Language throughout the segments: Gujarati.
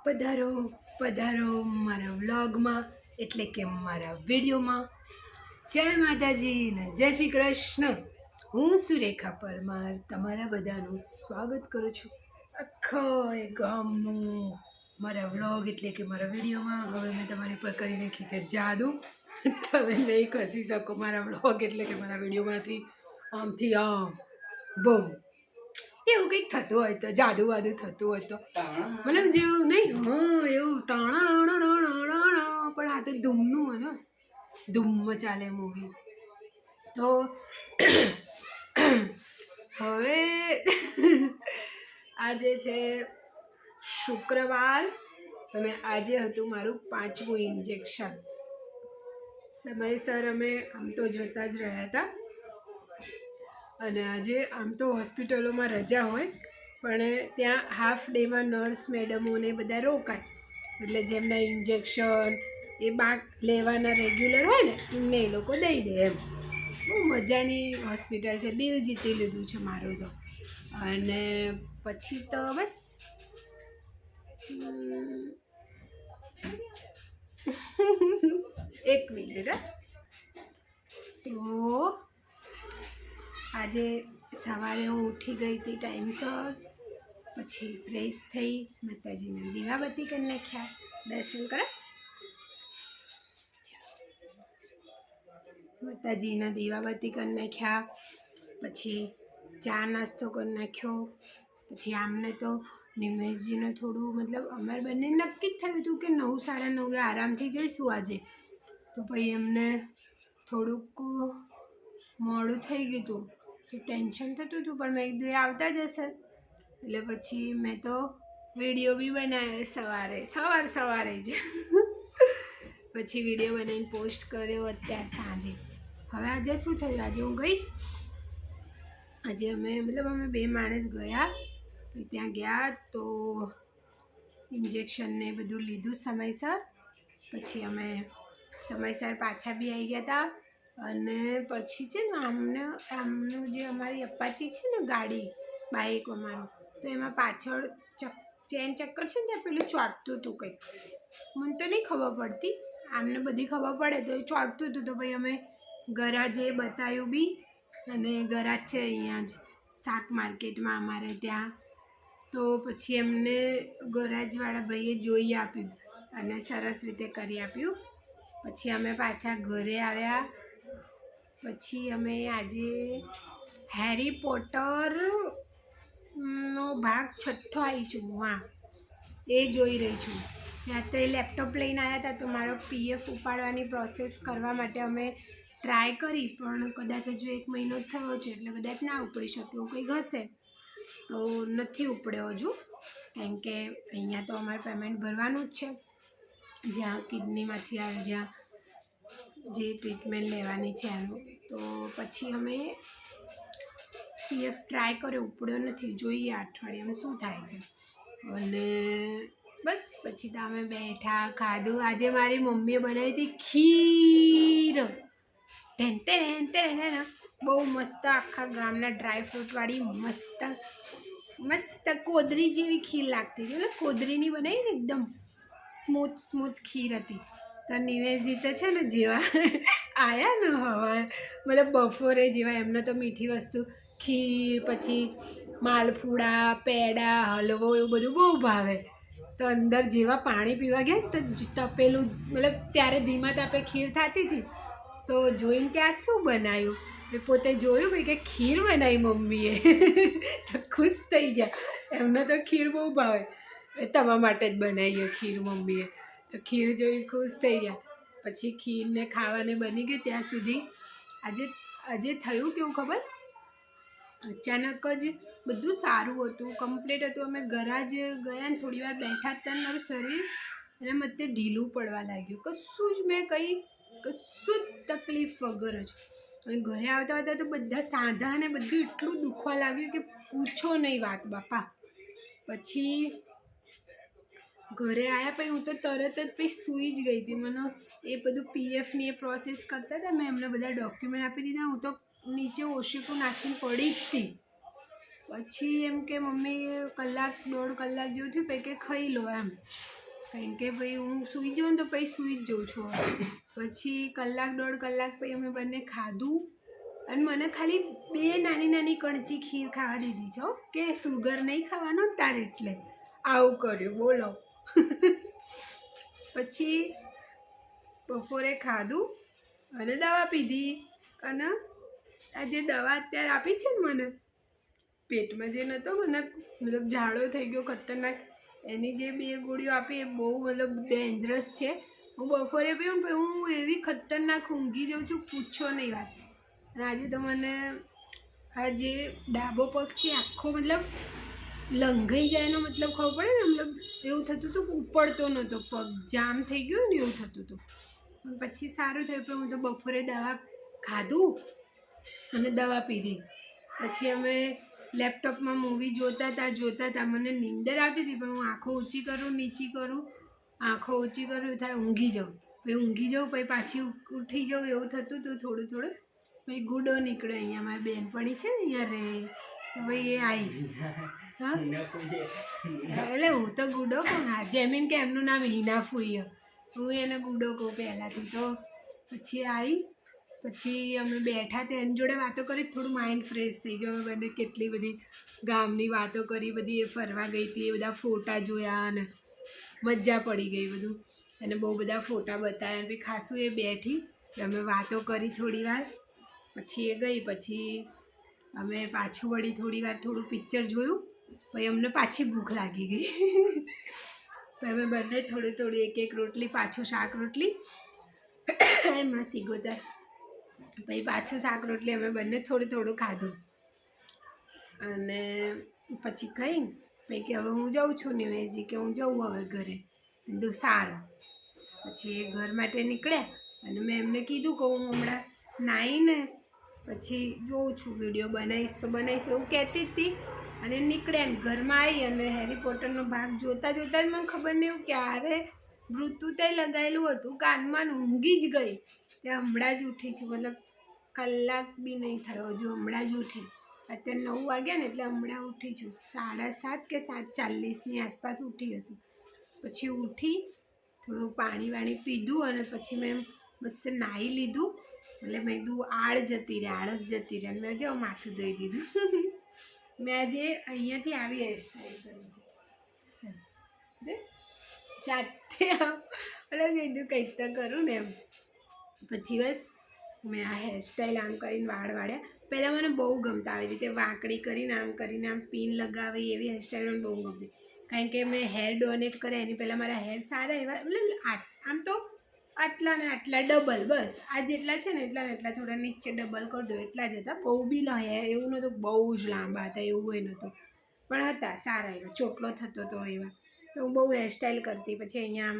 પધારો પધારો મારા વ્લોગમાં એટલે કે મારા વિડીયોમાં. જય માતાજી ને જય શ્રી કૃષ્ણ. હું સુરેખા પરમાર તમારા બધાનું સ્વાગત કરું છું આખો એ ગામનું મારા વ્લોગ એટલે કે મારા વિડીયોમાં. હવે મેં તમારી પર કરી નાખી છે જાદુ. તમે નહીં ખસી શકો મારા વ્લોગ એટલે કે મારા વિડીયોમાંથી આમથી આમ બૂમ એવું કંઈક થતું હોય તો જાદુ વાદુ થતું હોય તો મતલબ જેવું નહીં. હા એવું ટાણા પણ આ તો ધૂમનું હોય ને, ધૂમમાં ચાલે મૂવી. તો હવે આજે છે શુક્રવાર અને આજે હતું મારું 5મું ઇન્જેક્શન. સમયસર અમે આમ તો જતા જ રહ્યા હતા અને આજે આમ તો હોસ્પિટલોમાં રજા હોય પણ ત્યાં હાફ ડેમાં નર્સ મેડમોને બધા રોકાય, એટલે જેમના ઇન્જેક્શન એ બાક લેવાના રેગ્યુલર હોય ને એમને એ લોકો દઈ દે એમ. બહુ મજાની હોસ્પિટલ છે, દિલ જીતી લીધું છે મારું તો. અને પછી તો બસ એક મિનિટ. તો આજે સવારે હું ઉઠી ગઈ હતી ટાઈમસર, પછી ફ્રેશ થઈ માતાજીના દીવાબત્તી કરી નાખ્યા, દર્શન કર્યા. માતાજીના દીવાબત્તી કરી નાખ્યા, પછી ચા નાસ્તો કરી નાખ્યો. પછી આમને તો નિમેશજીને થોડું મતલબ અમારે બંને નક્કી જ થયું હતું કે 9 સાડા 9 આરામથી જઈશું આજે. તો પછી એમને થોડુંક મોડું થઈ ગયું હતું તો ટેન્શન થતું હતું, પણ મેં કીધું એ આવતા જ હશે એટલે પછી મેં તો વિડીયો બી બનાવ્યો સવારે જ. પછી વિડીયો બનાવીને પોસ્ટ કર્યો અત્યારે સાંજે. હવે આજે શું થયું, આજે હું ગઈ, આજે અમે 2 માણસ ગયા. ત્યાં ગયા તો ઇન્જેક્શનને બધું લીધું સમયસર. પછી અમે સમયસર પાછા બી આવી ગયા હતા. અને પછી છે ને આમનું જે અમારી અપાચી છે ને ગાડી, બાઇક અમારું, તો એમાં પાછળ ચેન ચક્કર છે ને ત્યાં પેલું ચોંટતું હતું કંઈક. મને તો નહીં ખબર પડતી, આમને બધી ખબર પડે તો એ ચોંટતું હતું. તો ભાઈ અમે ગરાજે બતાવ્યું બી, અને ગરાજ છે અહીંયા જ શાક માર્કેટમાં અમારે ત્યાં. તો પછી એમને ગરાજવાળા ભાઈએ જોઈ આપ્યું અને સરસ રીતે કરી આપ્યું. પછી અમે પાછા ઘરે આવ્યા. પછી અમે આજે હેરી પોટરનો ભાગ 6 આવી છું, હા એ જોઈ રહી છું. ત્યાં તો એ લેપટોપ લઈને આવ્યા હતા તો મારો PF ઉપાડવાની પ્રોસેસ કરવા માટે અમે ટ્રાય કરી, પણ કદાચ હજુ 1 મહિનો જ થયો છે એટલે કદાચ ના ઉપડી શકે એવું કંઈક હશે. તો નથી ઉપડ્યો હજુ, કારણ કે અહીંયા તો અમારે પેમેન્ટ ભરવાનું જ છે જ્યાં કિડનીમાંથી આવે, જ્યાં જે ટ્રીટમેન્ટ લેવાની છે એનું. તો પછી અમે PF ટ્રાય કર્યો, ઉપડ્યો નથી, જોઈએ અઠવાડિયામાં શું થાય છે. અને બસ પછી તો અમે બેઠા, ખાધું. આજે મારી મમ્મીએ બનાવી હતી ખીર, બહુ મસ્ત, આખા ગામના ડ્રાયફ્રૂટવાળી મસ્ત કોદરી જેવી ખીર લાગતી હતી. એટલે કોદરીની બનાવી ને એકદમ સ્મૂથ ખીર હતી. તો નિવેશજી તો છે ને જેવા આવ્યા ને હવા બપોરે જેવા, એમને તો મીઠી વસ્તુ ખીર, પછી માલપુડા, પેડા, હલવો એવું બધું બહુ ભાવે. તો અંદર જેવા પાણી પીવા ગયા તો તપેલું ત્યારે ધીમા તાપે ખીર થતી હતી. તો જોઈને કે આ શું બનાવ્યું, એ પોતે જોયું ભાઈ કે ખીર બનાવી મમ્મીએ. તો ખુશ થઈ ગયા, એમને તો ખીર બહુ ભાવે. તમારા માટે જ બનાવીએ ખીર મમ્મીએ. તો ખીર જોઈને ખુશ થઈ ગયા. પછી ખીરને ખાવાને બની ગઈ ત્યાં સુધી આજે થયું કેવું ખબર, અચાનક જ બધું સારું હતું, કમ્પ્લીટ હતું. અમે ગરાજ ગયા ને થોડી વાર બેઠા હતા ને મારું શરીર એને મતે ઢીલું પડવા લાગ્યું. કશું જ તકલીફ વગર જ. અને ઘરે આવતા તો બધા સાંધા ને બધું એટલું દુખવા લાગ્યું કે પૂછો નહીં વાત બાપા. પછી ઘરે આવ્યા પછી હું તો તરત જ પછી સૂઈ જ ગઈ હતી. મને એ બધું PFની એ પ્રોસેસ કરતા હતા, મેં એમને બધા ડોક્યુમેન્ટ આપી દીધા. હું તો નીચે ઓશીકું નાખીને પડી જ હતી. પછી એમ કે મમ્મી કલાક 1.5 કલાક જેવું થયું પછી કે ખાઈ લો એમ, કારણ કે ભાઈ હું સૂઈ જાઉં ને તો પછી સૂઈ જ જઉં છું. પછી 1.5 કલાક પછી અમે બંને ખાધું અને મને ખાલી 2 નાની નાની કણચી ખીર ખાવા દીધી છે કે સુગર નહીં ખાવાનું તારે, એટલે આવું કર્યું બોલો. પછી બપોરે ખાધું અને દવા પીધી, અને આ જે દવા અત્યારે આપી છે ને મને પેટમાં જે નહોતો મને મતલબ ઝાડો થઈ ગયો ખતરનાક, એની જે 2 ગોળીઓ આપી એ બહુ મતલબ ડેન્જરસ છે. હું બપોરે પીઉં ને હું એવી ખતરનાક ઊંઘી જાઉં છું, પૂછો નહીં વાત. અને આજે તો મને આ જે ડાબો પગ છે આખો મતલબ લંઘાઈ જાયનો મતલબ ખબર પડે ને, મતલબ એવું થતું હતું કે ઉપડતો નહોતો, પગ જામ થઈ ગયો ને એવું થતું હતું. પછી સારું થયું પણ હું તો બપોરે દવા ખાધું અને દવા પીધી. પછી અમે લેપટોપમાં મૂવી જોતા હતા, મને નીંદર આવતી હતી પણ હું આંખો ઊંચી કરું નીચી કરું, આંખો ઊંચી કરું થાય ઊંઘી જાઉં, પછી પાછી ઉઠી જાઉં એવું થતું હતું થોડું. પછી ગુડો નીકળ્યો, અહીંયા મારી બેનપણી છે ને અહીંયા રહે, તો ભાઈ એ આવી. હા એટલે હું તો ગુડો કહું, હા જેમીન કે એમનું નામ હિના ફૂઈ, હું એને ગુડો કહું પહેલાંથી. તો પછી આવી, પછી અમે બેઠા તો એની જોડે વાતો કરી, થોડું માઇન્ડ ફ્રેશ થઈ ગયો. અમે બંને કેટલી બધી ગામની વાતો કરી, બધી એ ફરવા ગઈ હતી, એ બધા ફોટા જોયા અને મજા પડી ગઈ બધું, અને બહુ બધા ફોટા બતાવ્યા. પછી ખાસું એ બેઠી, અમે વાતો કરી થોડી વાર, પછી એ ગઈ. પછી અમે પાછું વળી થોડી વાર થોડું પિક્ચર જોયું, પછી અમને પાછી ભૂખ લાગી ગઈ. પછી અમે બંને થોડી એક રોટલી, પાછું શાક રોટલી એમાં સિગોતર, પછી પાછું શાક રોટલી અમે બંને થોડું ખાધું. અને પછી ખાઈને પછી કે હવે હું જાઉં છું નિવેશજી, કે હું જઉં હવે ઘરે. કીધું સારું. પછી એ ઘર માટે નીકળ્યા અને મેં એમને કીધું કે હું હમણાં નાહીને પછી જોઉં છું, વિડીયો બનાવીશ એવું કહેતી હતી. અને નીકળ્યા ને ઘરમાં આવી અને હેરી પોટરનો ભાગ જોતાં જ મને ખબર નહીં એવું ક્યારે બ્લૂટૂથે લગાવેલું હતું કાનમાં, ઊંઘી જ ગઈ. ત્યાં હમણાં જ ઉઠી છું, મતલબ કલાક બી નહીં થયો હજુ, હમણાં જ ઉઠી. અત્યારે 9 વાગ્યા ને એટલે હમણાં ઉઠી છું, 7:30 કે 7:40ની આસપાસ ઉઠી હશું. પછી ઉઠી થોડું પાણી પીધું અને પછી મેં મસ્ત નાહી લીધું. એટલે મેં કીધું આળસ જતી રહે, અને મેં જો માથું ધોઈ દીધું. મેં આજે અહીંયાથી આવી હેરસ્ટાઈલ કરી છે જાતે, એટલે કીધું કંઈક તો કરું ને એમ. પછી બસ મેં આ હેરસ્ટાઈલ આમ કરીને વાળ વાળ્યા. પહેલાં મને બહુ ગમતા આવી રીતે વાંકડી કરીને આમ પિન લગાવી એવી હેરસ્ટાઈલ મને બહુ ગમતી, કારણ કે મેં હેર ડોનેટ કર્યા એની પહેલાં મારા હેર સારા એવા, મતલબ આમ તો આટલા ને આટલા ડબલ, બસ આ જેટલા છે ને એટલા થોડા નીચે ડબલ કરી દો એટલા જ હતા. બહુ બી એવું નહોતું બહુ જ લાંબા હતા એવું એ નહોતું, પણ હતા સારા એવા, ચોટલો થતો હતો એવા. તો હું બહુ હેરસ્ટાઈલ કરતી. પછી અહીંયા આમ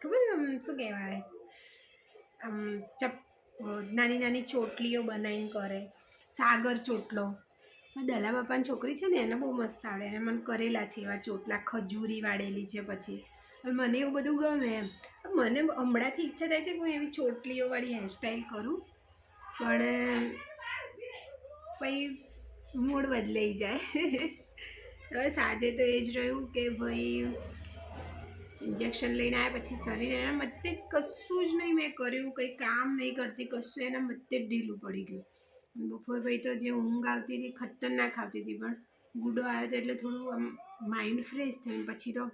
ખબર આમ શું કહેવાય, આમ નાની ચોટલીઓ બનાવીને કરે, સાગર ચોટલો. દલા બાપાની છોકરી છે ને એને બહુ મસ્ત આવડે, એને મને કરેલા છે એવા ચોટલા, ખજૂરી વાળેલી છે. પછી મને એવું બધું ગમે એમ. મને હમણાંથી ઈચ્છા થાય છે કે હું એવી ચોટલીઓવાળી હેરસ્ટાઈલ કરું, પણ પછી મૂડ બદલાઈ જાય. બસ આજે તો એ જ રહ્યું કે ભાઈ ઇન્જેક્શન લઈને આવ્યા પછી શરીર એના મતે જ કશું જ નહીં મેં કર્યું, કંઈ કામ નહીં કરતી, કશું એના મતે જ ઢીલું પડી ગયું. બપોર પછી તો જે ઊંઘ આવતી હતી ખતરનાક આવતી હતી, પણ ગુડો આવ્યો હતો એટલે થોડું આમ માઇન્ડ ફ્રેશ થયું. પછી તો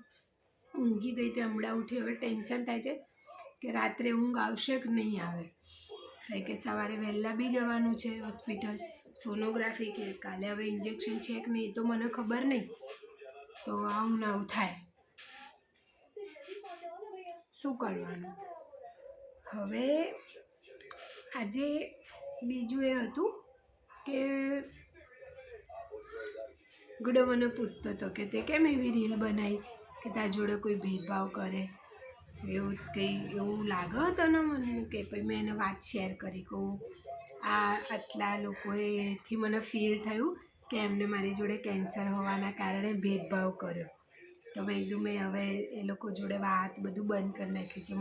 ઊંઘી ગઈ તે હમણાં ઉઠી. હવે ટેન્શન થાય છે કે રાત્રે ઊંઘ આવશે કે નહીં આવે, કારણ કે સવારે વહેલા બી જવાનું છે હોસ્પિટલ, સોનોગ્રાફી છે કાલે. હવે ઇન્જેક્શન છે કે નહીં તો મને ખબર નહીં, તો આવું ને આવું થાય, શું કરવાનું. હવે આજે બીજું એ હતું કે ગુડો મને પૂછતો હતો કે તે કેમ એવી રીલ બનાવી કે તારા જોડે કોઈ ભેદભાવ કરે, એવું કંઈ એવું લાગે તને મને, કે પછી મેં એને વાત શેર કરી કહું આટલા લોકોએથી મને ફીલ થયું કે એમને મારી જોડે કેન્સર હોવાના કારણે ભેદભાવ કર્યો. તો મેં કીધું મેં હવે એ લોકો જોડે વાત બધું બંધ કરી નાખ્યું છે.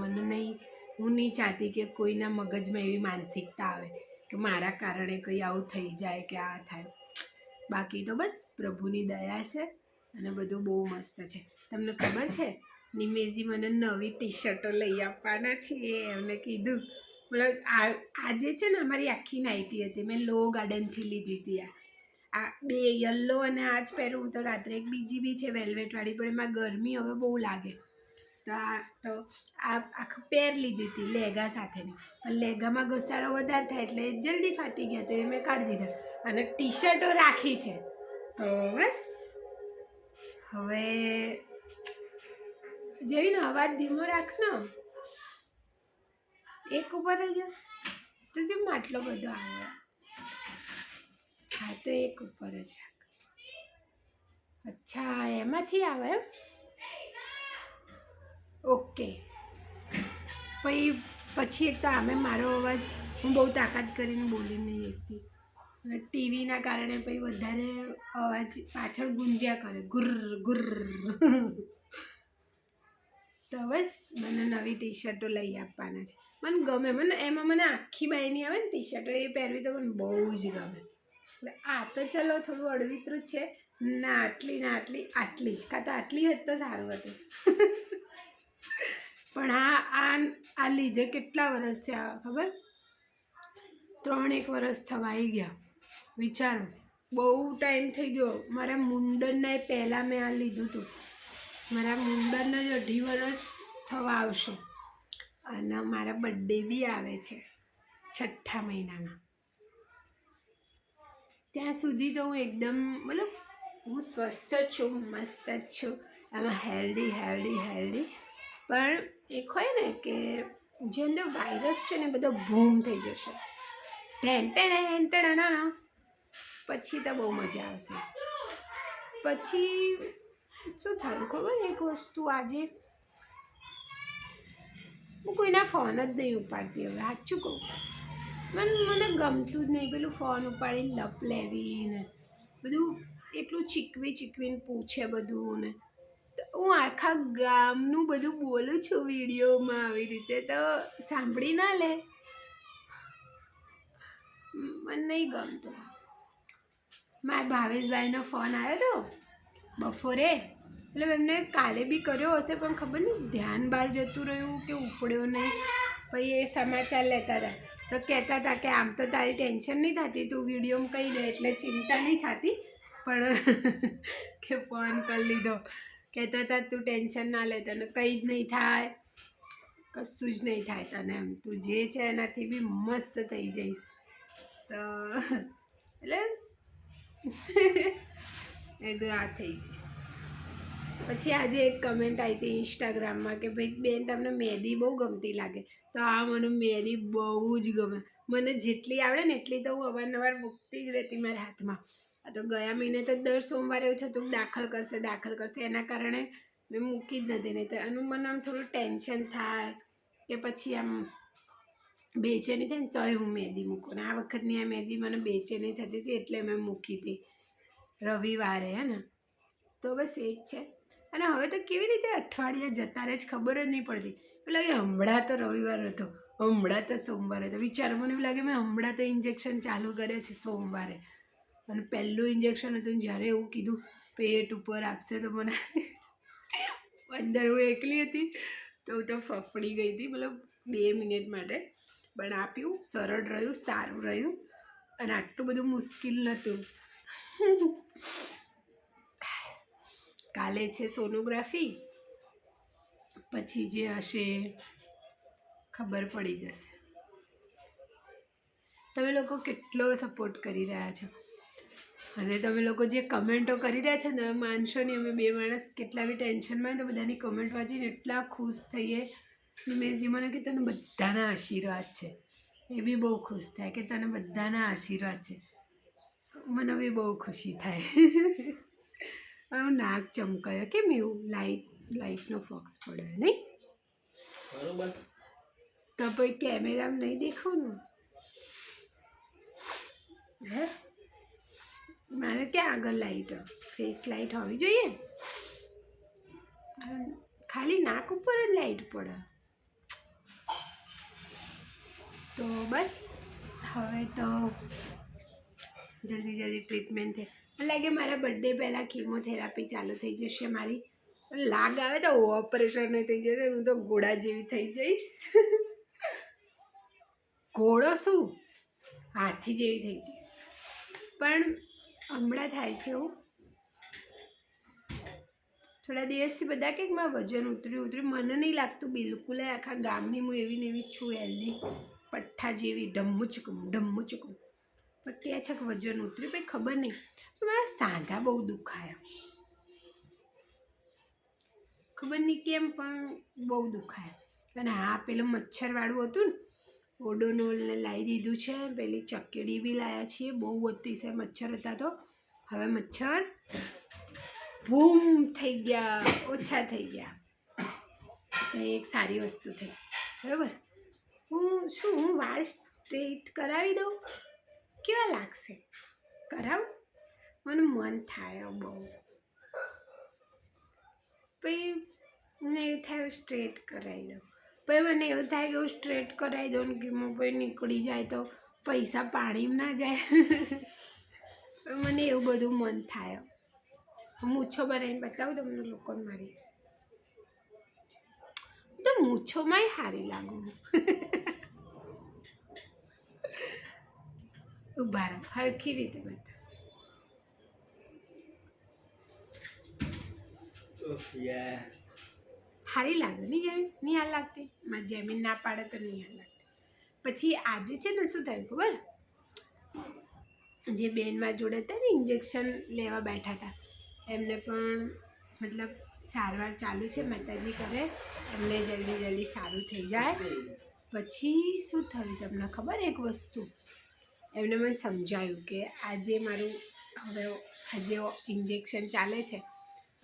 હું નહીં ચાહતી કે કોઈના મગજમાં એવી માનસિકતા આવે કે મારા કારણે કંઈ આવું થઈ જાય કે આ થાય. બાકી તો બસ પ્રભુની દયા છે અને બધું બહુ મસ્ત છે. તમને ખબર છે નિમેશજી મને નવી ટી શર્ટો લઈ આપવાના છે, એમને કીધું. મતલબ આજે છે ને અમારી આખી નાઇટી હતી, મેં લો ગાર્ડનથી લીધી હતી. આ બે યલો અને આ જ પહેરું હું તો રાત્રે. એક બીજી બી છે વેલ્વેટવાળી, પણ એમાં ગરમી હવે બહુ લાગે તો આ આખું પેર લીધી હતી લેગા સાથેની. પણ લેગામાં ઘસારો વધારે થાય એટલે જલ્દી ફાટી ગયા, તો એ મેં કાઢી દીધા અને ટી શર્ટો રાખી છે. તો બસ હવે જેવીને અવાજ ધીમો રાખનો, એક ઉપર જ તો જેમ આટલો બધો આવે. હા તો એક ઉપર જ. અચ્છા એમાંથી આવે એમ. ઓકે. પછી એક તો આમે મારો અવાજ હું બહુ તાકાત કરીને બોલી નહીં શકતી, અને ટીવીના કારણે પછી વધારે અવાજ પાછળ ગુંજ્યા કરે, ગુર્ર ગુર્ર. તો બસ મને નવી ટી શર્ટો લઈ આપવાના છે. મને ગમે, એમાં મને આખી બાયની આવે ને ટી શર્ટો એ પહેરવી તો મને બહુ જ ગમે. એટલે આ તો ચલો થોડું અડવિતરું જ છે, ના આટલી આટલી જ, કાં તો આટલી હોત તો સારું હતું. પણ આ લીધે કેટલા વર્ષ થયા ખબર? 3-1 વર્ષ થવા આવી ગયા. વિચારો, બહુ ટાઈમ થઈ ગયો. મારા મુંડનના પહેલાં મેં આ લીધું હતું. મારા મુંડનના જ 18 વર્ષ થવા આવશે, અને મારા બર્થડે બી આવે છે 6ઠ્ઠા મહિનામાં. ત્યાં સુધી તો હું એકદમ મતલબ હું સ્વસ્થ જ છું, મસ્ત જ છું, આમાં હેલ્ધી. પણ એક હોય ને કે જે અંદર વાયરસ છે ને બધો બૂમ થઈ જશે, પછી તો બહુ મજા આવશે. પછી શું થયું ખબર? એક વસ્તુ આજે હું કોઈના ફોન જ નહીં ઉપાડતી હવે, સાચું કહું. મને ગમતું જ નહીં પેલું ફોન ઉપાડીને લપ લેવી ને બધું, એટલું ચીકવીને પૂછે બધું ને. હું આખા ગામનું બધું બોલું છું વિડીયોમાં આવી રીતે, તો સાંભળી ના લે, મને નહીં ગમતું. મારા ભાવેશભાઈનો ફોન આવ્યો હતો બપોરે, એટલે એમને કાલે બી કર્યો હશે પણ ખબર નહીં ધ્યાન બહાર જતું રહ્યું કે ઉપડ્યો નહીં. પછી એ સમાચાર લેતા હતા તો કહેતા હતા કે આમ તો તારી ટેન્શન નહીં થતી, તું વિડીયોમાં કહી દે એટલે ચિંતા નહીં થતી, પણ કે ફોન કરી લીધો. કહેતા હતા તું ટેન્શન ના લે, તને કંઈ જ નહીં થાય, કશું જ નહીં થાય તને, એમ તું જે છે એનાથી બી મસ્ત થઈ જઈશ. તો એટલે એ તો આ થઈ જઈશ. પછી આજે એક કમેન્ટ આવી હતી ઇન્સ્ટાગ્રામમાં કે ભાઈ બેન તમને મહેંદી બહુ ગમતી લાગે. તો આ મને મહેંદી બહુ જ ગમે. મને જેટલી આવડે ને એટલી તો હું અવારનવાર મૂકતી જ રહેતી મારા હાથમાં. આ તો ગયા મહિને તો દર સોમવારે એવું થતું દાખલ કરશે, એના કારણે મેં મૂકી જ નથી. નહીં તો એનું મને આમ થોડું ટેન્શન થાય કે પછી આમ બેચેની થાય ને તોય હું મહેંદી મૂકું. ને આ વખતની આ મહેંદી મને બેચેની થતી હતી એટલે મેં મૂકી હતી રવિવારે, હે ને. તો બસ એ જ છે. અને હવે તો કેવી રીતે અઠવાડિયા જતા રહે જ ખબર જ નહીં પડતી. એવું લાગે હમણાં તો રવિવાર હતો, હમણાં તો સોમવાર હતો. વિચારો, મને એવું લાગે મેં હમણાં તો ઇન્જેક્શન ચાલુ કરે છે સોમવારે, અને પહેલું ઇન્જેક્શન હતું ને જ્યારે એવું કીધું પેટ ઉપર આપશે તો મને અંદર હું એકલી હતી તો હું તો ફફડી ગઈ હતી, મતલબ 2 મિનિટ માટે. પણ આપ્યું, સરળ રહ્યું, સારું રહ્યું, અને આટલું બધું મુશ્કેલ નહોતું. કાલે છે સોનોગ્રાફી, પછી જે હશે ખબર પડી જશે. તમે લોકો કેટલો સપોર્ટ કરી રહ્યા છો, અને તમે લોકો જે કમેન્ટો કરી રહ્યા છો ને માનશો નહીં, અમે 2 માણસ કેટલા બી ટેન્શનમાં હોય તો બધાની કમેન્ટ વાંચીને એટલા ખુશ થઈએ. નિમેશજી મને કે તને બધાના આશીર્વાદ છે, એ બી બહુ ખુશ થાય કે તને બધાના આશીર્વાદ છે. મને બી બહુ ખુશી થાય. હવે નાક ચમકાયો, કેમ એવું? લાઇટનો ફોક્સ પડે નહીં બરોબર, તો પછી કેમેરામાં નહીં દેખાવાનું હે? મારે ક્યાં આગળ લાઇટ, ફેસ લાઇટ હોવી જોઈએ, ખાલી નાક ઉપર જ લાઇટ પડે. તો બસ હવે તો જલ્દી ટ્રીટમેન્ટ થાય. લાગે મારા બર્થડે પહેલાં કીમોથેરાપી ચાલુ થઈ જશે મારી. લાગ આવે તો ઓપરેશન થઈ જશે, હું તો ઘોડા જેવી થઈ જઈશ. ઘોડો શું, હાથી જેવી થઈ જઈશ. પણ હમણાં થાય છે એવું, થોડા દિવસથી બધા કંઈક મારું વજન ઉતર્યું. મને નહીં લાગતું બિલકુલ આખા ગામની હું એવી ને એવી છું, હેલ્ધી પઠ્ઠા જેવી ઢમ્મુચકું. પણ કે છે કે વજન ઉતર્યું, કંઈ ખબર નહીં. મારા સાંધા બહુ દુખાયા, ખબર નહીં કેમ પણ બહુ દુખાયા. અને હા, પેલું મચ્છરવાળું હતું ને, ઓડોનોલને લાવી દીધું છે. પેલી ચકેડી બી લાવ્યા છીએ, બહુ અતિશય મચ્છર હતા. તો હવે મચ્છર બૂમ થઈ ગયા, ઓછા થઈ ગયા. તો એક સારી વસ્તુ થઈ, બરાબર. હું વાળ સ્ટ્રેટ કરાવી દઉં, કેવા લાગશે? કરાવું, મને મન થાય બહુ. પછી મને એવું થાય સ્ટ્રેટ કરાવી દઉં. પછી મને એવું થાય કે હું સ્ટ્રેટ કરાવી દઉં ને કે પછી નીકળી જાય તો પૈસા પાણીમાં ના જાય. મને એવું બધું મન થાય. મૂછો બનાવીને બતાવું તમને લોકોને મારી. તો મૂછોમાંય સારી લાગુ. ઉભા રહો, હરખી રીતે બતા. સારી લાગે નહીં? નહીં હાલ લાગતી? મારી જેમીન ના પાડે તો નહીં હાલ લાગતી. પછી આજે છે ને શું થયું ખબર? જે બેનમાં જોડે હતા ને, ઇન્જેક્શન લેવા બેઠા હતા, એમને પણ મતલબ સારવાર ચાલુ છે, માતાજી કરે એમને જલ્દી સારું થઈ જાય. પછી શું થયું તમને ખબર? એક વસ્તુ એમને મને સમજાયું કે આજે મારું હવે આજે ઇન્જેક્શન ચાલે છે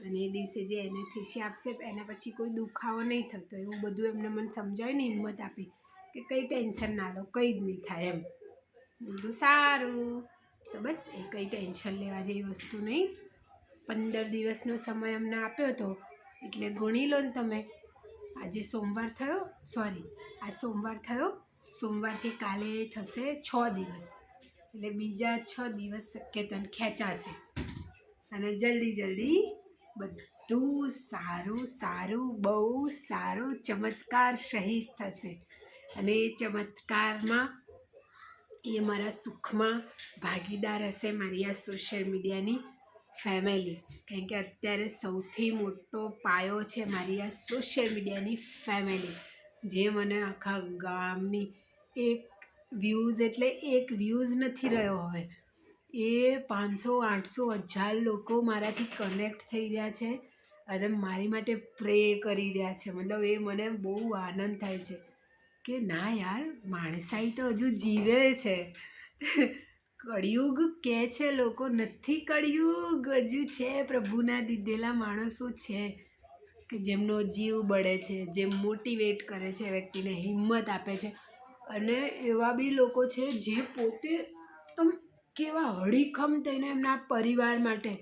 અને એ દિવસે જે એનેસ્થેસિયા આપશે એના પછી કોઈ દુખાવો નહીં થતો, એવું બધું એમને મને સમજાયું ને, હિંમત આપી કે કંઈ ટેન્શન ના લો, કંઈ જ નહીં થાય એમ. બધું સારું. તો બસ એ કંઈ ટેન્શન લેવા જેવી વસ્તુ નહીં. 15 દિવસનો સમય અમને આપ્યો હતો, એટલે ગણી લો ને તમે. આજે સોમવાર થયો, આ સોમવાર થયો, સોમવારથી કાલે થશે 6 દિવસ, એટલે બીજા 6 દિવસ શક્યતા ખેંચાશે અને જલ્દી બધું સારું બહુ સારું ચમત્કાર સહિત થશે. અને એ ચમત્કારમાં એ મારા સુખમાં ભાગીદાર હશે મારી આ સોશિયલ મીડિયાની ફેમિલી. કારણ કે અત્યારે સૌથી મોટો પાયો છે મારી આ સોશિયલ મીડિયાની ફેમિલી, જે મને આખા ગામની એક વ્યૂઝ નથી રહ્યો હવે, એ 500, 800, 1000 લોકો મારાથી કનેક્ટ થઈ રહ્યા છે અને મારી માટે પ્રે કરી રહ્યા છે. મતલબ એ મને બહુ આનંદ થાય છે કે ના યાર, માણસાઈ તો હજુ જીવે છે. કળિયુગ કહે છે લોકો, નથી કળિયુગ, હજુ છે. પ્રભુના દીધેલા માણસો છે કે જેમનો જીવ બળે છે, જે મોટિવેટ કરે છે, વ્યક્તિને હિંમત આપે છે. અને એવા બી લોકો છે જે પોતે કેવા હળીખમ થઈને એમના પરિવાર માટે.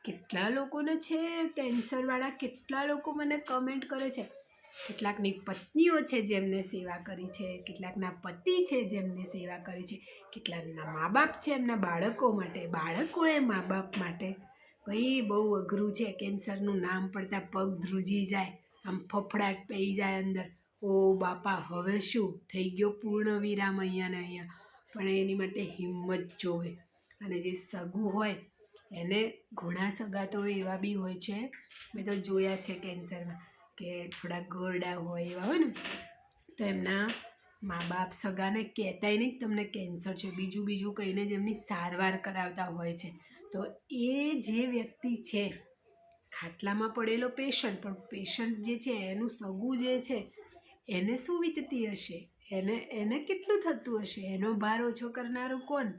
કેટલા લોકોને છે કેન્સરવાળા, કેટલા લોકો મને કમેન્ટ કરે છે. કેટલાકની પત્નીઓ છે જેમને સેવા કરી છે, કેટલાકના પતિ છે જેમને સેવા કરી છે, કેટલાકના મા બાપ છે એમના બાળકો માટે, બાળકોએ મા બાપ માટે. ભાઈ બહુ અઘરું છે. કેન્સરનું નામ પડતા પગ ધ્રુજી જાય, આમ ફફડાટ પડી જાય અંદર. ઓ બાપા, હવે શું થઈ ગયો? પૂર્ણ વિરામ અહીંયા ને અહીંયા. પણ એની માટે હિંમત જોવે. અને જે સગું હોય એને, ઘણા સગા તો એવા બી હોય છે, મેં તો જોયા છે કેન્સરમાં, કે થોડા ગોરડા હોય એવા હોય ને, તો એમના મા બાપ સગાને કહેતાય નહીં તમને કેન્સર છે, બીજું કહીને જ એમની સારવાર કરાવતા હોય છે. તો એ જે વ્યક્તિ છે, ખાટલામાં પડેલો પેશન્ટ, પણ પેશન્ટ જે છે એનું સગું જે છે એને શું વીતતી હશે, એને કેટલું થતું હશે, એનો ભાર ઓછો કરનારું કોણ?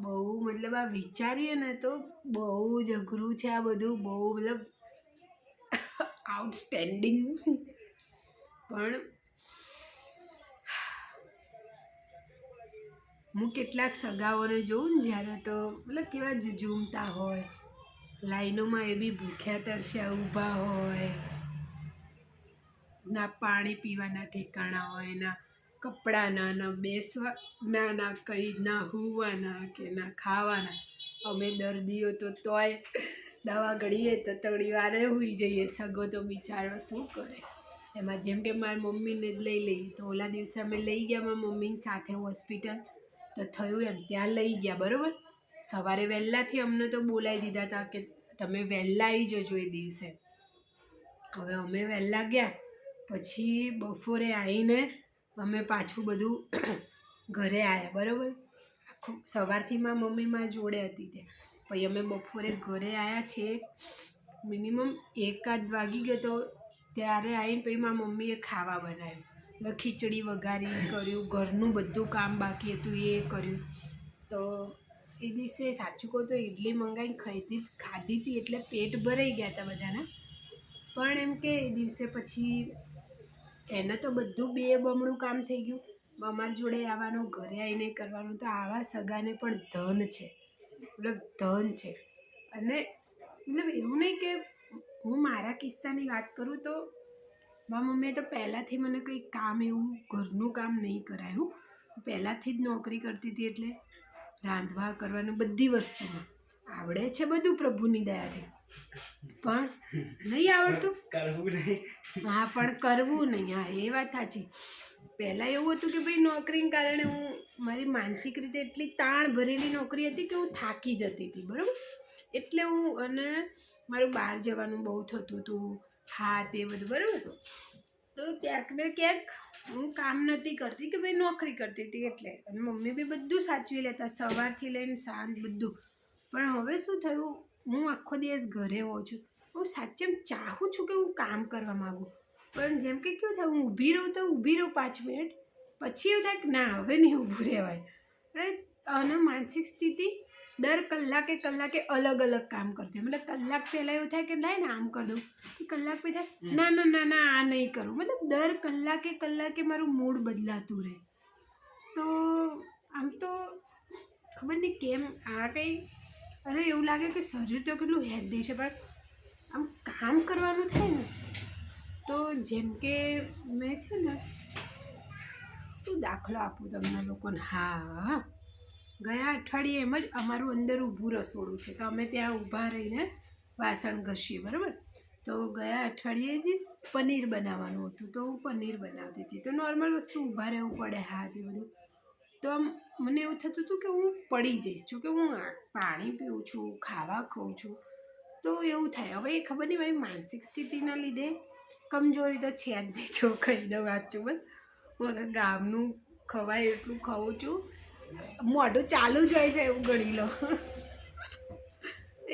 બહુ મતલબ આ વિચારીએ ને તો બહુ જ અઘરું છે આ બધું, બહુ મતલબ આઉટસ્ટેન્ડિંગ. પણ હું કેટલાક સગાઓને જોઉં ને જ્યારે, તો મતલબ કેવા ઝૂમતા હોય, લાઈનોમાં એ બી ભૂખ્યા તરસ્યા ઊભા હોય, ના પાણી પીવાના ઠેકાણા હોય, ના કપડાના, ના બેસવાના, ના કંઈ, ના હુવાના કે ના ખાવાના. અમે દર્દીઓ તો તોય દવા ગળીએ તો થોડી વાર હોઈ જઈએ. સગો તો બિચારો શું કરે. એમાં જેમ કે મારી મમ્મીને જ લઈ લઈએ તો ઓલા દિવસે અમે લઈ ગયા મારી મમ્મીની સાથે હોસ્પિટલ. તો થયું એમ ત્યાં લઈ ગયા બરાબર. સવારે વહેલાથી અમને તો બોલાવી દીધા હતા કે તમે વહેલા આવી જજો એ દિવસે. હવે અમે વહેલા ગયા પછી બપોરે આવીને અમે પાછું બધું ઘરે આવ્યા બરાબર. આખું સવારથી મારી મમ્મી મારી જોડે હતી ત્યાં. પછી અમે બપોરે ઘરે આવ્યા છીએ મિનિમમ 1 વાગી ગયો તો ત્યારે આવીને પછી મારી મમ્મીએ ખાવા બનાવ્યું. એટલે ખીચડી વઘારી કર્યું, ઘરનું બધું કામ બાકી હતું એ કર્યું. તો એ દિવસે સાચું કહું તો ઇડલી મંગાવીને ખાધી હતી એટલે પેટ ભરાઈ ગયા હતા બધાના. પણ એમ કે એ દિવસે પછી એને તો બધું 2 બમણું કામ થઈ ગયું. અમારી જોડે આવવાનું, ઘરે આવીને કરવાનું. તો આવા સગાને પણ ધન છે, મતલબ ધન છે. અને મતલબ એવું નહીં કે હું મારા કિસ્સાની વાત કરું તો મારી મમ્મીએ તો પહેલાંથી મને કંઈ કામ એવું ઘરનું કામ નહીં કરાયું. પહેલાંથી જ નોકરી કરતી હતી એટલે રાંધવા કરવાનું બધી વસ્તુમાં આવડે છે બધું પ્રભુની દયાથી. પણ નહીં આવડતું કરવું નહીં. હા પણ કરવું નહીં. હા એ વાત સાચી. પહેલાં એવું હતું કે ભાઈ નોકરીને કારણે હું મારી માનસિક રીતે એટલી તાણ ભરેલી નોકરી હતી કે હું થાકી જતી હતી બરાબર. એટલે હું અને મારું બહાર જવાનું બહુ થતું હતું. હા તે બધું બરાબર. તો ક્યાંક ને ક્યાંક હું કામ નથી કરતી કે ભાઈ નોકરી કરતી હતી એટલે. અને મમ્મી બી બધું સાચવી લેતા સવારથી લઈને સાંજ બધું. પણ હવે શું થયું, હું આખો દિવસ ઘરે હોઉં છું. હું સાચે ચાહું છું કે હું કામ કરવા માગું. પણ જેમ કે કેવું થાય, હું ઊભી રહું તો ઊભી રહું 5 મિનિટ પછી એવું થાય કે ના હવે નહીં ઊભું રહેવાય. અને માનસિક સ્થિતિ દર કલાકે અલગ અલગ કામ કરતી. મતલબ કલાક પહેલાં એવું થાય કે લાય ને આમ કરી દઉં, કલાક પછી થાય ના ના ના ના આ નહીં કરું. મતલબ દર કલાકે મારું મૂડ બદલાતું રહે. તો આમ તો ખબર નહીં કેમ આ કંઈ, અરે એવું લાગે કે શરીર તો કેટલું હેલ્ધી છે પણ આમ કામ કરવાનું થાય ને તો જેમ કે મેં છે ને શું દાખલો આપું તમને લોકોને. હા ગયા અઠવાડિયે એમ જ અમારું અંદર ઊભું રસોડું છે તો અમે ત્યાં ઊભા રહીને વાસણ ઘસીએ બરાબર. તો ગયા અઠવાડિયે જ પનીર બનાવવાનું હતું તો હું પનીર બનાવતી હતી. તો નોર્મલ વસ્તુ ઊભા રહેવું પડે હા તે બધું. તો આમ મને એવું થતું હતું કે હું પડી જઈશ. જો કે હું પાણી પીઉં છું, ખાવા ખાઉં છું તો એવું થાય. હવે એ ખબર નહીં મારી માનસિક સ્થિતિના લીધે કમજોરી તો છે જ નહીં. જો કહી દઉં વાંચું બસ હું ગામનું ખવાય એટલું ખાઉં છું. મોઢું ચાલુ જ હોય છે એવું ગણી લો.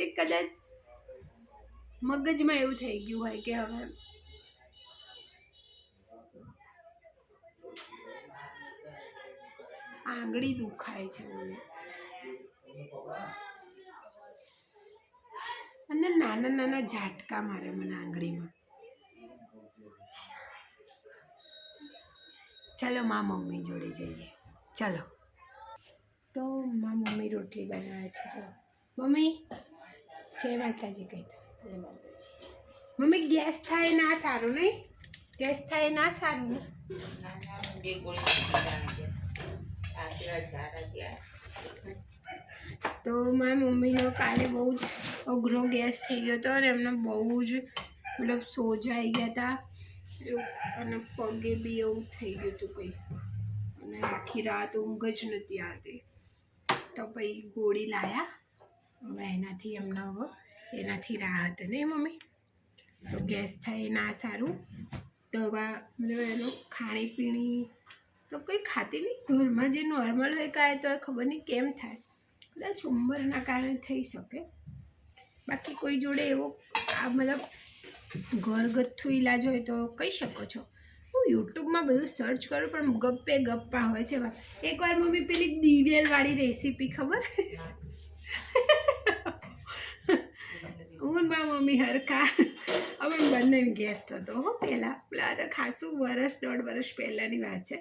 એ કદાચ મગજમાં એવું થઈ ગયું હોય કે હવે આંગળી દુખાય છે અને નાના નાના ઝાટકા મારે મને આંગળીમાં. ચાલો મારા મમ્મી જોડે જઈએ. ચાલો. તો મારા મમ્મી રોટલી બનાવે છે. જો મમ્મી જય માતાજી કહી દો. મમ્મી ગેસ થાય ના સારું નહીં? ગેસ થાય ના સારું ને? તો મારી મમ્મીનો કાલે બહુ જ અઘરો ગેસ થઈ ગયો હતો અને એમને બહુ જ મતલબ સોજા આવી ગયા હતા અને પગે બી એવું થઈ ગયું હતું કંઈક અને આખી રાત ઊંઘ જ નથી આવતી. તો પછી ગોળી લાવ્યા. હવે એનાથી રાહત નહીં મમ્મી. તો ગેસ થાય ના સારું. તો હવે મતલબ એનો ખાણીપીણી તો કંઈ ખાતી નહીં. ઘરમાં જે નોર્મલ હોય કાંઈ તો ખબર નહીં કેમ થાય. કદાચ ઉંમરના કારણે થઈ શકે. બાકી કોઈ જોડે એવો આ મતલબ ઘરગથ્થુ ઈલાજ હોય તો કહી શકો છો. હું યુટ્યુબમાં બધું સર્ચ કરું પણ ગપ્પે ગપ્પા હોય છે. એકવાર મમ્મી પેલી દિવેલવાળી રેસીપી ખબર હું મારા મમ્મી હરખા અમે બંને ગેસ થતો હો પહેલાં. પેલા તો ખાસું 1-1.5 વર્ષ પહેલાંની વાત છે.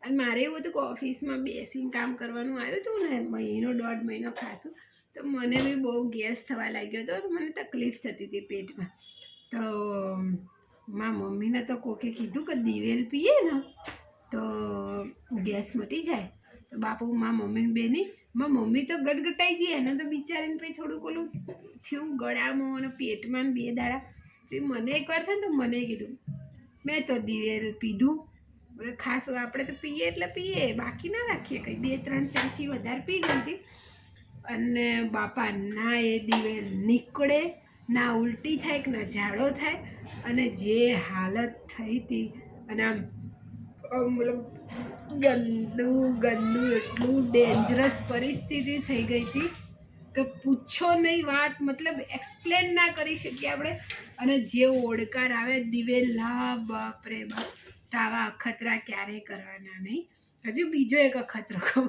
અને મારે એવું હતું કે ઓફિસમાં બેસીને કામ કરવાનું આવ્યું હતું ને 1.5 મહિનો ખાસું. તો મને બી બહુ ગેસ થવા લાગ્યો હતો. મને તકલીફ થતી હતી પેટમાં. તો મારા મમ્મીને તો કોકે કીધું કે દિવેલ પીએ ને તો ગેસ મટી જાય. તો બાપુ મમ્મીને બેની મમ્મી તો ગટગટાઈ જઈએ એને તો બિચારીને પછી થોડુંક ઓલું થયું ગળામાં અને પેટમાં ને 2 દાડા. પછી મને એકવાર થાય ને તો મને કીધું મેં તો દિવેલ પીધું. હવે ખાસ આપણે તો પીએ એટલે પીએ, બાકી ના રાખીએ કંઈ. 2-3 ચમચી વધારે પી ગઈ હતી અને બાપા ના એ દિવેલ નીકળે, ના ઉલટી થાય કે ના ઝાડો થાય. અને જે હાલત થઈ હતી અને આમ મતલબ ગંદુ એટલું ડેન્જરસ પરિસ્થિતિ થઈ ગઈ હતી કે પૂછો નહીં વાત. મતલબ એક્સપ્લેન ના કરી શકીએ આપણે. અને જે ઓડકાર આવે દિવેલના, બાપરે બાપ. તો આવા અખતરા ક્યારેય કરવાના નહીં. હજુ બીજો એક અખતરો કહું.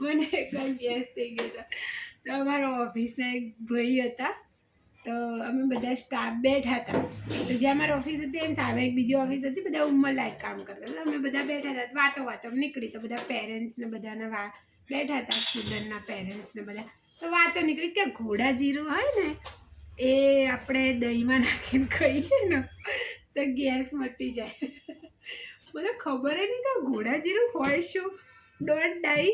મને એકવાર ગેસ થઈ ગયો હતો. તો અમારા ઓફિસના એક ભાઈ હતા, તો અમે બધા સ્ટાફ બેઠા હતા. તો જે અમારી ઓફિસ હતી એમ સામે એક બીજી ઓફિસ હતી, બધા ઉંમરલાયક કામ કરતા હતા. અમે બધા બેઠા હતા, વાતો નીકળી. તો બધા પેરેન્ટ્સને બધાના બેઠા હતા, સ્ટુડન્ટના પેરેન્ટ્સને બધા. તો વાતો નીકળી કે ઘોડા જીરું હોય ને એ આપણે દહીંમાં નાખીને ખાઈએ ને તો ગેસ મટી જાય. મને ખબર નહીં કે ઘોડા જીરું હોય શું. ડોન્ટ ડાઈ.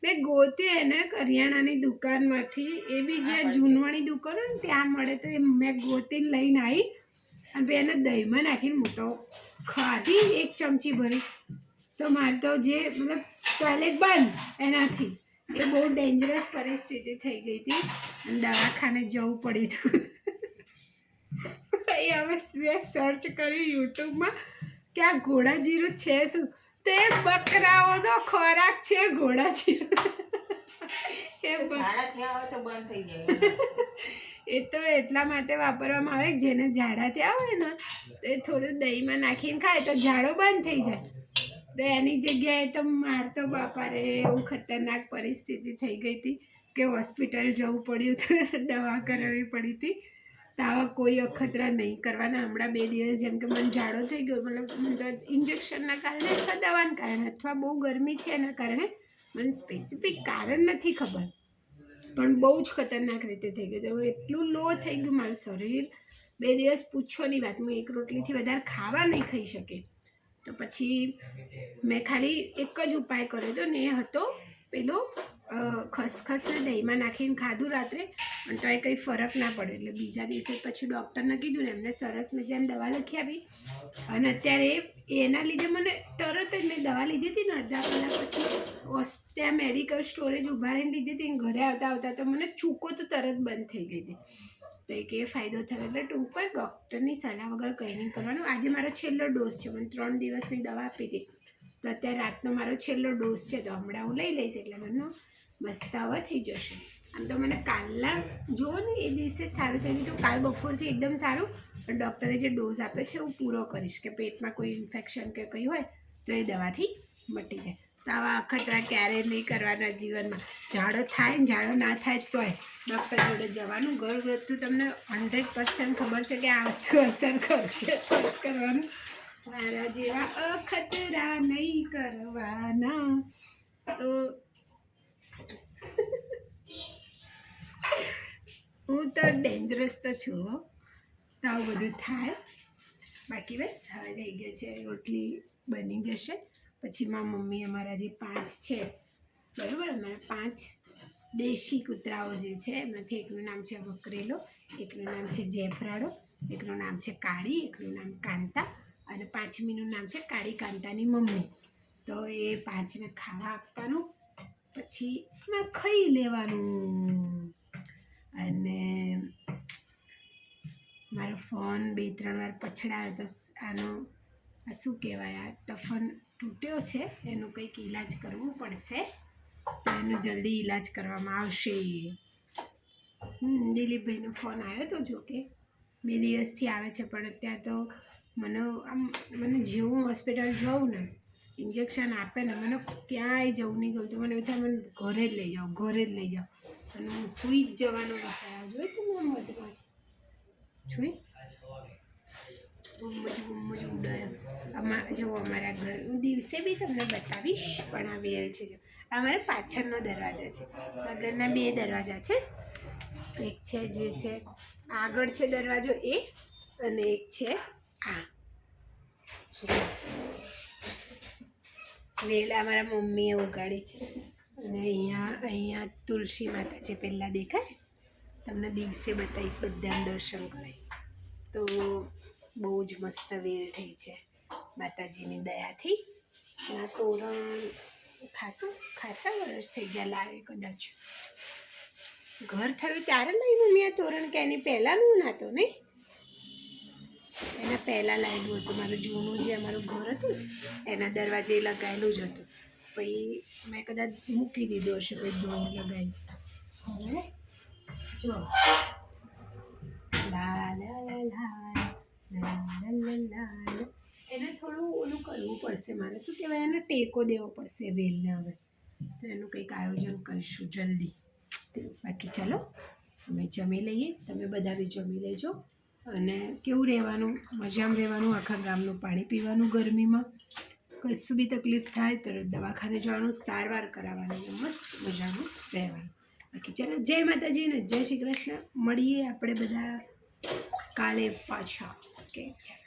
મેં ગોત્યું એને કરિયાણાની દુકાનમાંથી. એ બી જ્યાં જૂનવાણી દુકાન હોય ને ત્યાં મળે. તો એ મેં ગોતીને લઈને આવી અને પછી એને દહીંમાં નાખીને મોટો ખાધી 1 ચમચી ભરી. તો મારે તો જે મતલબ ટોયલેટ બંધ એનાથી એ બહુ ડેન્જરસ પરિસ્થિતિ થઈ ગઈ હતી અને દવાખાને જવું પડ્યું હતું. પછી અમે સર્ચ કર્યું યુટ્યુબમાં કે આ ઘોડા જીરું છે શું. તે બકરાઓનો ખોરાક છે ઘોડા જીરું. એ તો એટલા માટે વાપરવામાં આવે જેને ઝાડા થયા હોય ને તો એ થોડું દહીંમાં નાખીને ખાય તો ઝાડો બંધ થઈ જાય. તો એની જગ્યાએ તો માર તો બાપા રે એવું ખતરનાક પરિસ્થિતિ થઈ ગઈ હતી કે હોસ્પિટલ જવું પડ્યું હતું, દવા કરાવવી પડી હતી. તો આવા કોઈ અખતરા નહીં કરવાના. હમણાં 2 દિવસ જેમ કે મને ઝાડો થઈ ગયો, મતલબ ઇન્જેક્શનના કારણે અથવા દવાના કારણે અથવા બહુ ગરમી છે એના કારણે, મને સ્પેસિફિક કારણ નથી ખબર, પણ બહુ જ ખતરનાક રીતે થઈ ગયું. એટલું લો થઈ ગયું મારું શરીર, 2 દિવસ પૂછોની વાત. હું 1 રોટલીથી વધારે ખાવા નહીં ખાઈ શકે. તો પછી મેં ખાલી એક જ ઉપાય કર્યો હતો ને એ હતો પેલો ખસખસને દહીંમાં નાખીને ખાધું રાત્રે. પણ તો એ કંઈ ફરક ના પડે. એટલે બીજા દિવસે પછી ડૉક્ટરને કીધું ને એમને સરસ મજાની દવા લખી આપી. અને અત્યારે એના લીધે મને તરત જ મેં દવા લીધી હતી ને અડધા કલાક પછી ત્યાં મેડિકલ સ્ટોરેજ ઊભા રહીને લીધી હતી. ઘરે આવતા તો મને ચૂકો તો તરત બંધ થઈ ગઈ હતી. તો એક એ ફાયદો થયો. એટલે ટૂંક પર ડૉક્ટરની સલાહ વગર કંઈ નહીં કરવાનું. આજે મારો છેલ્લો ડોઝ છે. મને 3 દિવસની દવા આપી હતી. તો અત્યારે રાતનો મારો છેલ્લો ડોઝ છે. તો હમણાં હું લઈ લઈશ એટલે મને મસ્તાવા થઈ જશે. આમ તો મને કાલના જુઓ ને એ દિવસે જ સારું થઈ ગયું. તો કાલ બપોરથી એકદમ સારું. પણ ડૉક્ટરે જે ડોઝ આપ્યો છે હું પૂરો કરીશ કે પેટમાં કોઈ ઇન્ફેક્શન કે કંઈ હોય તો એ દવાથી મટી જાય. તો આવા અખતરા ક્યારેય નહીં કરવાના જીવનમાં. ઝાડો થાય ને ઝાડો ના થાય તોય ડૉક્ટર જોડે જવાનું. ઘરગથ્થું તમને 100% ખબર છે કે આ વસ્તુ અસર કરશે તો જ કરવાનું. મારા જેવા અખતરા નહીં કરવાના. તો હું તો ડેન્જરસ તો છું. તો આવું બધું થાય. બાકી બસ હવે થઈ ગયો છે, રોટલી બની જશે. પછી મારા મમ્મી અમારા જે 5 છે બરાબર, અમારા 5 દેશી કૂતરાઓ જે છે એમાંથી એકનું નામ છે વકરેલો, એકનું નામ છે જેફરાડો, એકનું નામ છે કાળી, એકનું નામ કાંતા અને 5મીનું નામ છે કાળી કાંતાની મમ્મી. તો એ 5ને ખાવા આપવાનું, પછી એમાં ખાઈ લેવાનું. અને મારો ફોન 2-3 વાર પછડાયો તો આનો શું કહેવાય, આ ટફન તૂટ્યો છે, એનું કંઈક ઈલાજ કરવું પડશે. તો એનો જલ્દી ઈલાજ કરવામાં આવશે. દિલીપભાઈનો ફોન આવ્યો તો, જોકે 2 દિવસથી આવે છે, પણ અત્યારે તો મને જેવું હોસ્પિટલ જાઉં ને ઇન્જેક્શન આપે ને મને ક્યાંય જવું નહીં ગમતું. મને એવું થાય મને ઘરે જ લઈ જાઓ. અને હું સુઈ જ જવાનો વિચાર જોઈ તો મને વધવા જોઈ ગુમ્મજ ઉડાય. જો અમારા ઘર હું દિવસે બી તમને બતાવીશ, પણ આ વેલ છે. જો અમારે પાછળનો દરવાજા છે. આ ઘરના 2 દરવાજા છે. એક છે જે છે આગળ છે દરવાજો એ, અને એક છે આ. વેલ અમારા મમ્મીએ ઉગાડી છે અને અહીંયા તુલસી માતા છે, પહેલાં દેખાય તમને દિવસે બતાવીશ, બધાને દર્શન કરાય. તો બહુ જ મસ્ત વેલ થઈ છે માતાજીની દયાથી. આ તોરણ ખાસા વર્ષ થઈ ગયા લાવે, કદાચ ઘર થયું ત્યારે લઈ મમ્મી આ તોરણ, કે એની પહેલાંનું ના તો નહીં, એના પહેલાં લાવેલું હતું. મારું જૂનું જે અમારું ઘર હતું એના દરવાજે લગાવેલું જ હતું, પછી મેં કદાચ મૂકી દીધું હશે, પછી ધોઈને લગાવ્યું. હવે જો લાલ એને થોડું ઓલું કરવું પડશે, મારે શું કહેવાય, એને ટેકો દેવો પડશે વેલને. હવે તો એનું કંઈક આયોજન કરીશું જલ્દી. બાકી ચાલો અમે જમી લઈએ, તમે બધા બી જમી લેજો. અને કેવું રહેવાનું, મજામાં રહેવાનું, આખા ગામનું પાણી પીવાનું, ગરમીમાં કશું બી તકલીફ થાય તો દવાખાને જવાનું, સારવાર કરાવવાની, મસ્ત મજાનું રહેવાનું. બાકી ચાલો, જય માતાજી ને જય શ્રી કૃષ્ણ. મળીએ આપણે બધા કાલે પાછા. ઓકે ચાલો.